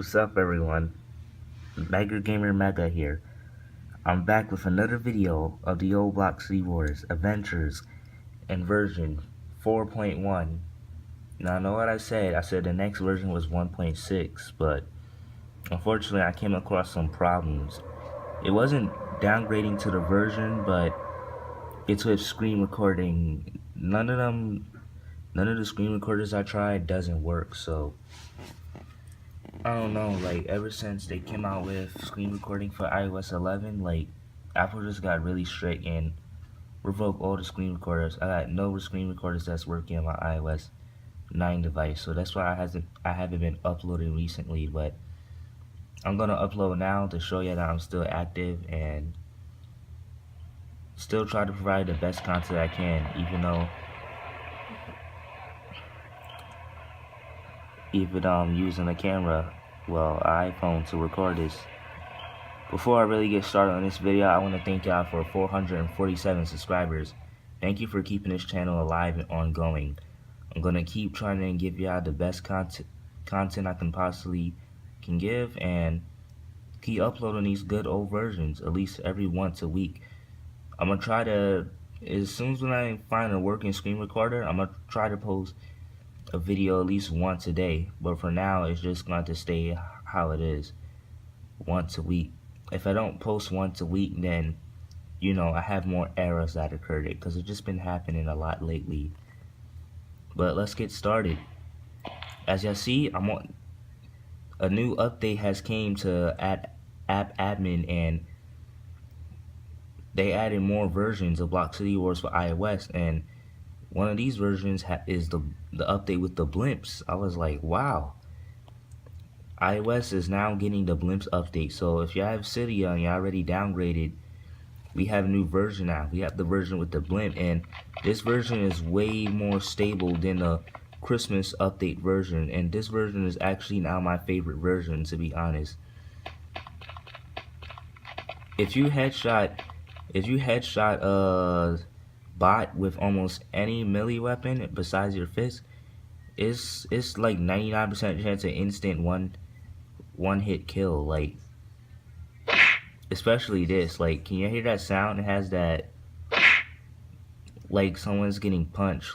What's up, everyone? Mega Gamer Mega here. I'm back with another video of the old Block City Wars Adventures in version 4.1. Now, I know what I said. I said the next version was 1.6, but unfortunately, I came across some problems. It wasn't downgrading to the version, but it's with screen recording. None of the screen recorders I tried doesn't work, so I don't know, like, ever since they came out with screen recording for iOS 11, like, Apple just got really strict and revoked all the screen recorders. I got no screen recorders that's working on my iOS 9 device, so that's why I haven't been uploading recently, but I'm gonna upload now to show you that I'm still active and still try to provide the best content I can, even using a camera, well, an iPhone to record this. Before I really get started on this video, I want to thank y'all for 447 subscribers. Thank you for keeping this channel alive and ongoing. I'm gonna keep trying to give y'all the best content I can possibly give, and keep uploading these good old versions at least every once a week. I'm gonna try to, as soon as when I find a working screen recorder, I'm gonna try to post a video at least once a day, but for now it's just going to stay how it is, once a week. If I don't post once a week, then I have more errors that occurred, because it's just been happening a lot lately. But let's get started. As y'all see, a new update has came to app admin, and they added more versions of Block City Wars for iOS, and one of these versions is the update with the blimps. I was like, wow. iOS is now getting the blimps update. So if you have Cydia and you already downgraded, we have a new version now. We have the version with the blimp, and this version is way more stable than the Christmas update version. And this version is actually now my favorite version, to be honest. If you headshot bot with almost any melee weapon besides your fist, it's like 99% chance of instant one hit kill. Like, especially this, like, can you hear that sound? It has that, like someone's getting punched.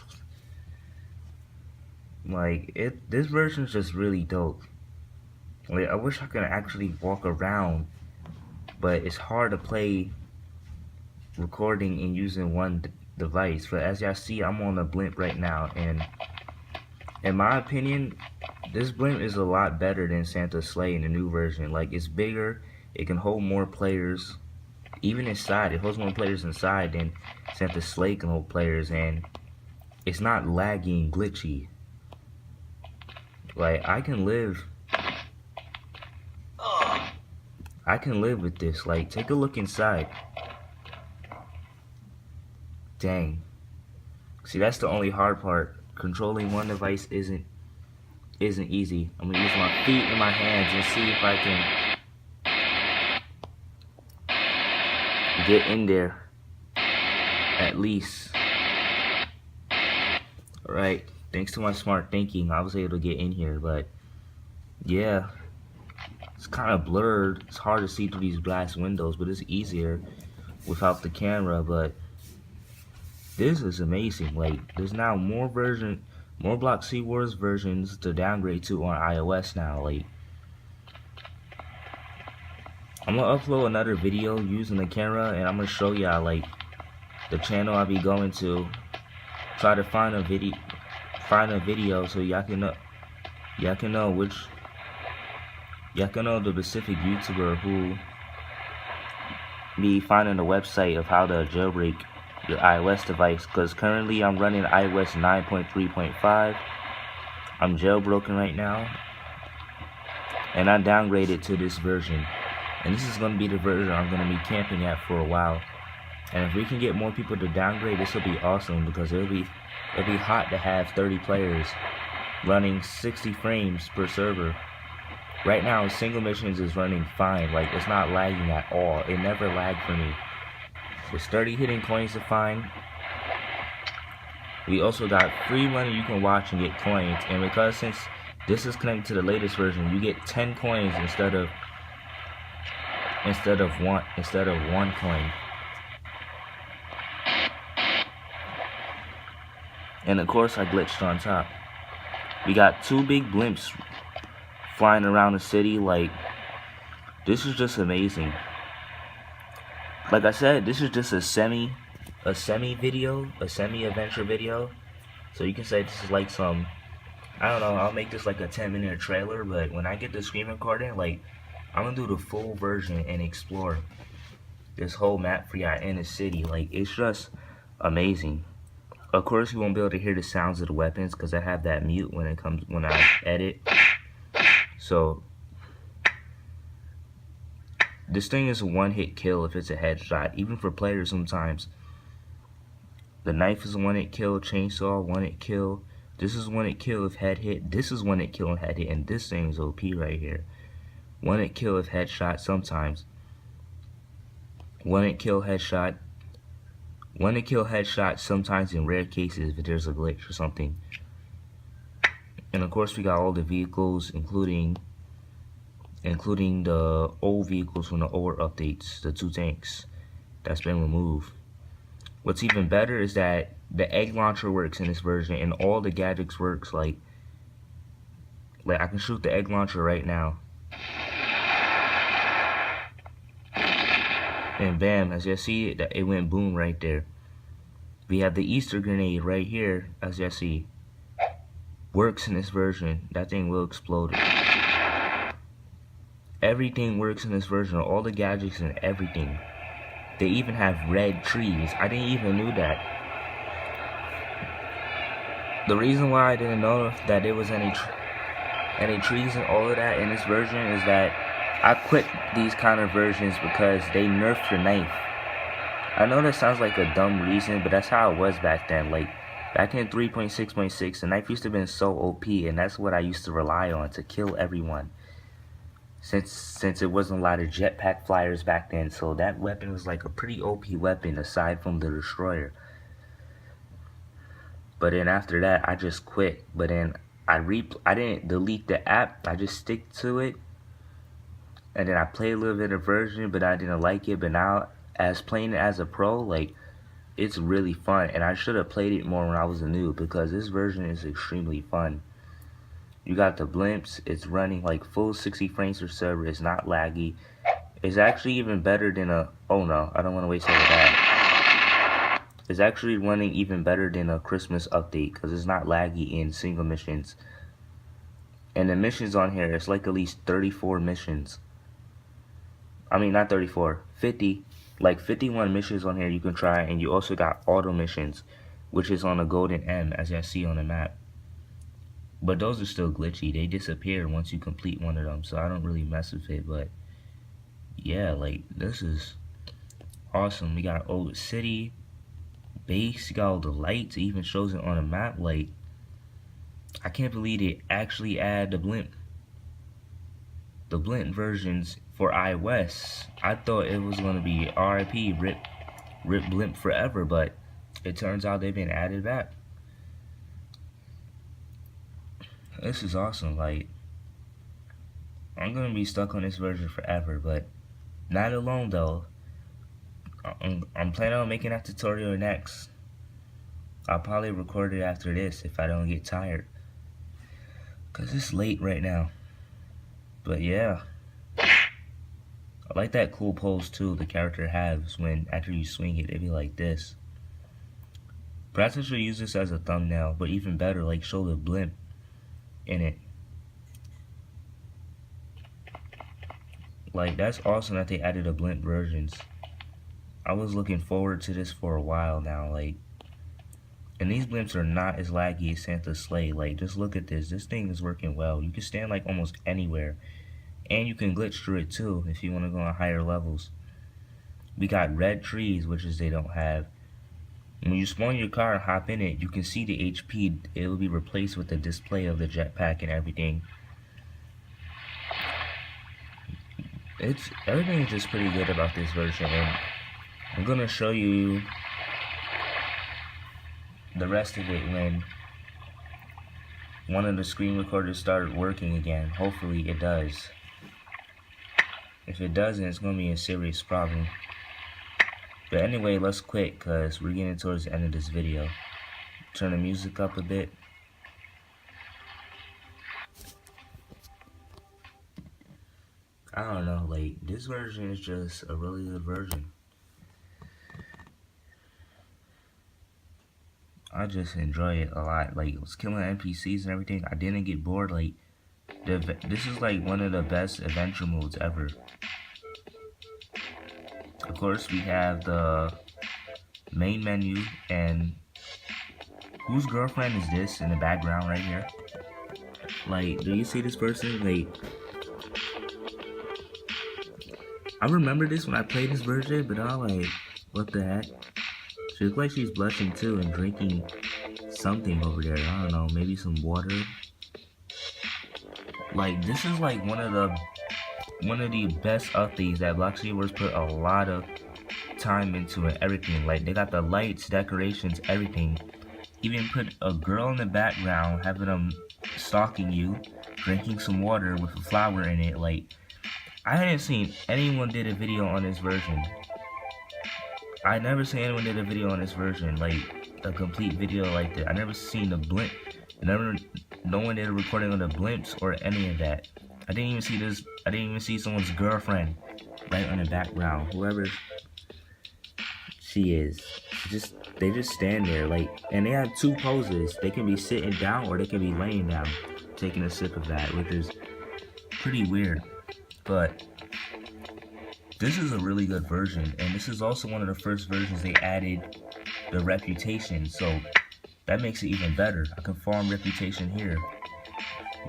Like, this version's just really dope. Like, I wish I could actually walk around, but it's hard to play recording and using one device. But as y'all see, I'm on a blimp right now, and in my opinion, this blimp is a lot better than Santa's sleigh in the new version. Like, it's bigger, it can hold more players, even inside. It holds more players inside than Santa's sleigh can hold players, and it's not lagging, glitchy. Like, I can live with this. Like, take a look inside. Dang. See, that's the only hard part. Controlling one device isn't easy. I'm gonna use my feet and my hands and see if I can get in there at least. Alright, thanks to my smart thinking, I was able to get in here, but yeah, it's kind of blurred. It's hard to see through these glass windows, but it's easier without the camera. But this is amazing. Like, there's now more Block City Wars versions to downgrade to on iOS now. Like, I'm gonna upload another video using the camera, and I'm gonna show y'all, like, the channel I'll be going to. Try to find a video so y'all can know the specific YouTuber who be finding the website of how to jailbreak your iOS device, because currently I'm running iOS 9.3.5. I'm jailbroken right now, and I downgraded to this version, and this is going to be the version I'm going to be camping at for a while. And if we can get more people to downgrade, this will be awesome, because it'll be hot to have 30 players running 60 frames per server. Right now, single missions is running fine. Like, it's not lagging at all. It never lagged for me. There's 30 hidden coins to find. We also got free money you can watch and get coins. And because since This is connected to the latest version. You get 10 coins instead of one coin. And of course I glitched on top. We got 2 big blimps flying around the city. Like, this is just amazing. Like I said, this is just a semi adventure video. So you can say this is like some, I don't know, I'll make this like a 10-minute trailer, but when I get the screen recording, like, I'm gonna do the full version and explore this whole map for y'all in the city. Like, it's just amazing. Of course, you won't be able to hear the sounds of the weapons because I have that mute when I edit. So this thing is a one-hit kill if it's a headshot, even for players sometimes. The knife is a one-hit kill, chainsaw, one-hit kill. This is one-hit kill if head hit. This is one-hit kill and head hit, and this thing is OP right here. One-hit kill if headshot sometimes. One-hit kill headshot. One-hit kill headshot sometimes in rare cases if there's a glitch or something. And of course we got all the vehicles, including the old vehicles from the older updates, the 2 tanks that's been removed. What's even better is that the egg launcher works in this version and all the gadgets works. Like I can shoot the egg launcher right now. And bam, as you see, it went boom right there. We have the Easter grenade right here, as you see. Works in this version. That thing will explode. Everything works in this version. All the gadgets and everything. They even have red trees. I didn't even know that. The reason why I didn't know that there was any trees and all of that in this version is that I quit these kind of versions because they nerfed the knife. I know that sounds like a dumb reason, but that's how it was back then. Like, back in 3.6.6, the knife used to have been so OP, and that's what I used to rely on to kill everyone. Since it wasn't a lot of jetpack flyers back then, so that weapon was like a pretty OP weapon aside from the destroyer. But then after that, I just quit. But then I didn't delete the app. I just stick to it. And then I played a little bit of version, but I didn't like it. But now, as playing it as a pro, like, it's really fun. And I should have played it more when I was a noob, because this version is extremely fun. You got the blimps. It's running like full 60 frames per server. It's not laggy. It's actually even better than a... Oh no, I don't want to waste all of that. It's actually running even better than a Christmas update, because it's not laggy in single missions. And the missions on here, it's like at least 34 missions. I mean, not 34, 50. Like 51 missions on here you can try, and you also got auto missions, which is on a golden M, as you see on the map. But those are still glitchy. They disappear once you complete one of them, so I don't really mess with it. But yeah, like, this is awesome. We got an old city base. You got all the lights. It even shows it on the map. Like, I can't believe they actually add the blimp versions for iOS. I thought it was going to be RIP, rip blimp forever, but it turns out they've been added back. This is awesome. Like, I'm gonna be stuck on this version forever, but not alone though. I'm planning on making that tutorial next. I'll probably record it after this if I don't get tired, cause it's late right now. But yeah, I like that cool pose too the character has when after you swing it, it'd be like this. Perhaps I should use this as a thumbnail, but even better, like, show the blimp in it. Like, that's awesome that they added the blimp versions. I was looking forward to this for a while now. Like, and these blimps are not as laggy as Santa's sleigh. Like, just look at this. This thing is working well. You can stand like almost anywhere, and you can glitch through it too if you want to go on higher levels. We got red trees, which is they don't have. When you spawn your car and hop in it, you can see the HP. It will be replaced with the display of the jetpack and everything. Everything is just pretty good about this version, and I'm gonna show you the rest of it one of the screen recorders started working again. Hopefully it does. If it doesn't, it's going to be a serious problem. But anyway, let's quit because we're getting towards the end of this video. Turn the music up a bit. I don't know, like, this version is just a really good version. I just enjoy it a lot. Like, it was killing NPCs and everything. I didn't get bored. Like, this is like one of the best adventure modes ever. Of course, we have the main menu, and whose girlfriend is this in the background right here? Like, do you see this person? Like, I remember this when I played this version, but I'm like, what the heck? She looks like she's blushing too and drinking something over there. I don't know, maybe some water. Like, this is like one of the best updates that Blockseaworks put a lot of time into and everything. Like, they got the lights, decorations, everything. Even put a girl in the background, having them stalking you, drinking some water with a flower in it. Like, I hadn't seen anyone did a video on this version. I never seen anyone did a video on this version, like a complete video like that. I never seen the blimp. No one did a recording of the blimps or any of that. I didn't even see this. I didn't even see someone's girlfriend right in the background. Whoever she is, they just stand there, like, and they have two poses. They can be sitting down or they can be laying down, taking a sip of that, which is pretty weird. But this is a really good version, and this is also one of the first versions they added the reputation, so that makes it even better. I can farm reputation here.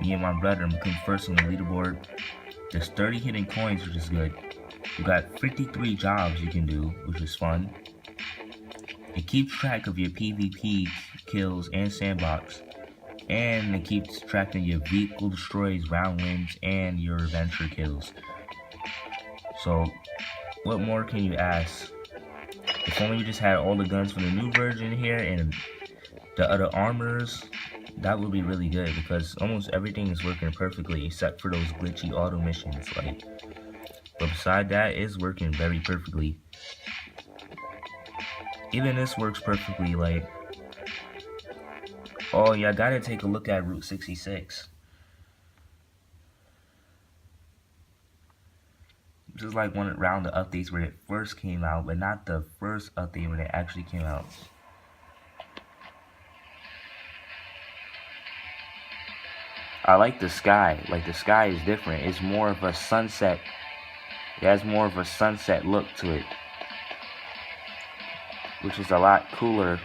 Me and my brother, I'm becoming first on the leaderboard. There's 30 hidden coins, which is good. You got 53 jobs you can do, which is fun. It keeps track of your PvP kills and sandbox, and it keeps track of your vehicle destroys, round wins, and your adventure kills. So, what more can you ask? If only we just had all the guns from the new version here and the other armors, that would be really good, because almost everything is working perfectly except for those glitchy auto missions. Like, but beside that, it's working very perfectly. Even this works perfectly. Like, oh yeah, I gotta take a look at Route 66. This is like one around the updates where it first came out, but not the first update when it actually came out. I like the sky. Like, the sky is different. It's more of a sunset. It has more of a sunset look to it, which is a lot cooler.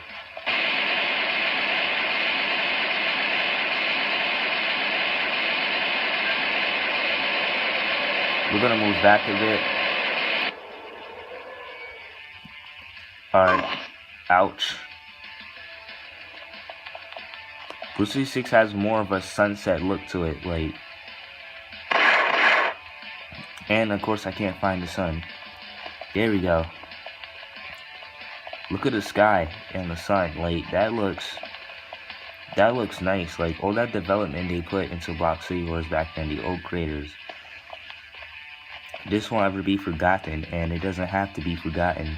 We're gonna move back a bit. Alright. Ouch. Route 66 has more of a sunset look to it, like. And of course I can't find the sun. There we go. Look at the sky and the sun. Like, that looks nice. Like, all that development they put into Blockseaworks back then, the old creators. This won't ever be forgotten, and it doesn't have to be forgotten.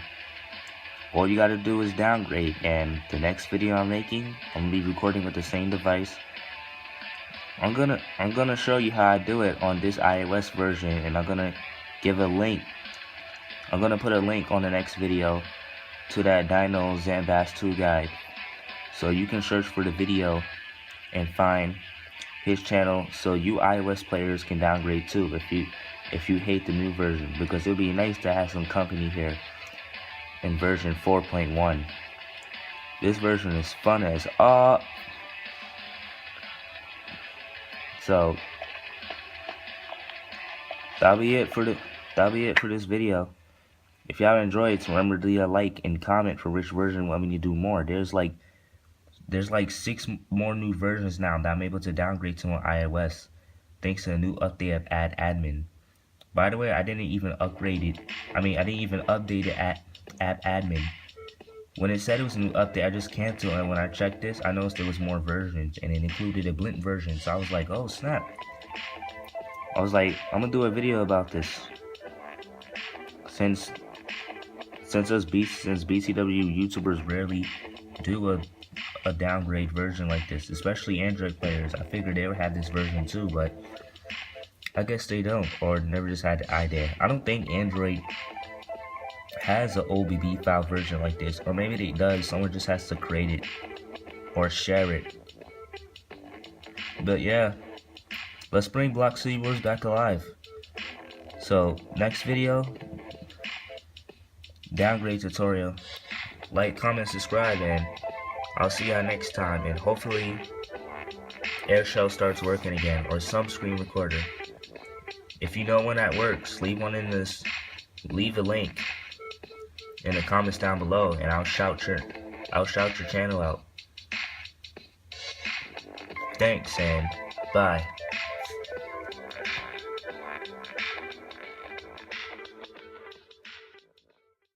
All you gotta do is downgrade, and the next video I'm making, I'm gonna be recording with the same device. I'm gonna show you how I do it on this iOS version, and I'm gonna give a link. I'm gonna put a link on the next video to that Dino Zambast 2 guide, so you can search for the video and find his channel, so you iOS players can downgrade too if you hate the new version, because it would be nice to have some company here in version 4.1. This version is fun as so that'll be it for this video. If y'all enjoyed it, remember to leave a like and comment for which version want me to do more. There's like 6 more new versions now that I'm able to downgrade to on iOS, thanks to a new update of Add Admin. By the way, I didn't even upgrade it. I didn't even update it at App Admin. When it said it was a new update, I just canceled, and when I checked this, I noticed there was more versions, and it included a blimp version. So I was like, oh snap! I was like, I'm gonna do a video about this. Since BCW YouTubers rarely do a downgrade version like this, especially Android players. I figured they would have this version too, but I guess they don't, or never just had the idea. I don't think Android has an OBB file version like this, or maybe it does. Someone just has to create it or share it. But yeah, let's bring Block City Wars back alive. So next video, downgrade tutorial. Like, comment, subscribe, and I'll see y'all next time. And hopefully AirShell starts working again, or some screen recorder. If you know one that works, leave a link in the comments down below, and I'll shout your channel out. Thanks, and bye.